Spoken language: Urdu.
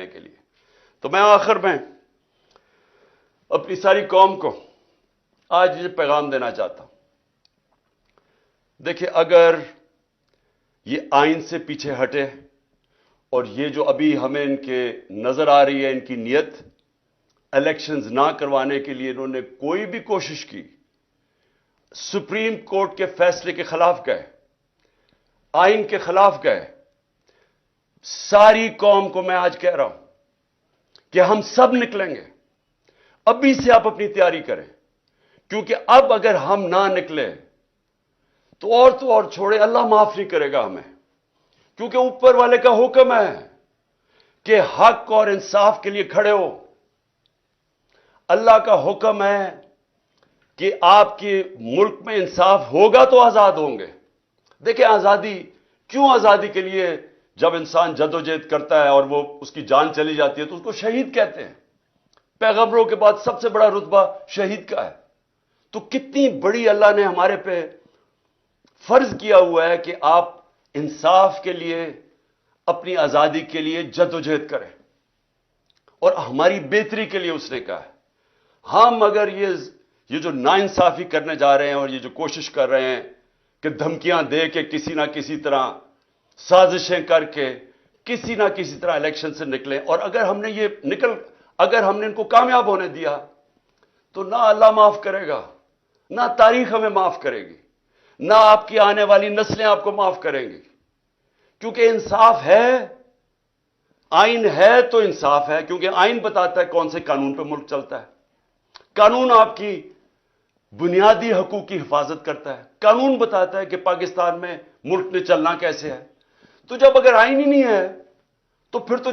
کے لیے۔ تو میں آخر میں اپنی ساری قوم کو آج یہ پیغام دینا چاہتا ہوں۔ دیکھیں، اگر یہ آئین سے پیچھے ہٹے اور یہ جو ابھی ہمیں ان کے نظر آ رہی ہے ان کی نیت، الیکشنز نہ کروانے کے لیے انہوں نے کوئی بھی کوشش کی، سپریم کورٹ کے فیصلے کے خلاف گئے، آئین کے خلاف گئے، ساری قوم کو میں آج کہہ رہا ہوں کہ ہم سب نکلیں گے۔ ابھی سے آپ اپنی تیاری کریں، کیونکہ اب اگر ہم نہ نکلے تو اور چھوڑے، اللہ معاف نہیں کرے گا ہمیں، کیونکہ اوپر والے کا حکم ہے کہ حق اور انصاف کے لیے کھڑے ہو۔ اللہ کا حکم ہے کہ آپ کے ملک میں انصاف ہوگا تو آزاد ہوں گے۔ دیکھیں، کیوں آزادی کے لیے جب انسان جدوجہد کرتا ہے اور وہ اس کی جان چلی جاتی ہے تو اس کو شہید کہتے ہیں۔ پیغمبروں کے بعد سب سے بڑا رتبہ شہید کا ہے۔ تو کتنی بڑی اللہ نے ہمارے پہ فرض کیا ہوا ہے کہ آپ انصاف کے لیے، اپنی آزادی کے لیے جدوجہد کریں، اور ہماری بہتری کے لیے اس نے کہا ہے۔ ہم اگر یہ جو ناانصافی کرنے جا رہے ہیں اور یہ جو کوشش کر رہے ہیں کہ دھمکیاں دے کے کسی نہ کسی طرح سازشیں کر کے کسی نہ کسی طرح الیکشن سے نکلیں، اور اگر ہم نے ان کو کامیاب ہونے دیا تو نہ اللہ معاف کرے گا، نہ تاریخ ہمیں معاف کرے گی، نہ آپ کی آنے والی نسلیں آپ کو معاف کریں گی، کیونکہ انصاف ہے، آئین ہے تو انصاف ہے، کیونکہ آئین بتاتا ہے کون سے قانون پہ ملک چلتا ہے۔ قانون آپ کی بنیادی حقوق کی حفاظت کرتا ہے، قانون بتاتا ہے کہ پاکستان میں ملک نے چلنا کیسے ہے۔ تو جب اگر آئین ہی نہیں ہے تو پھر تو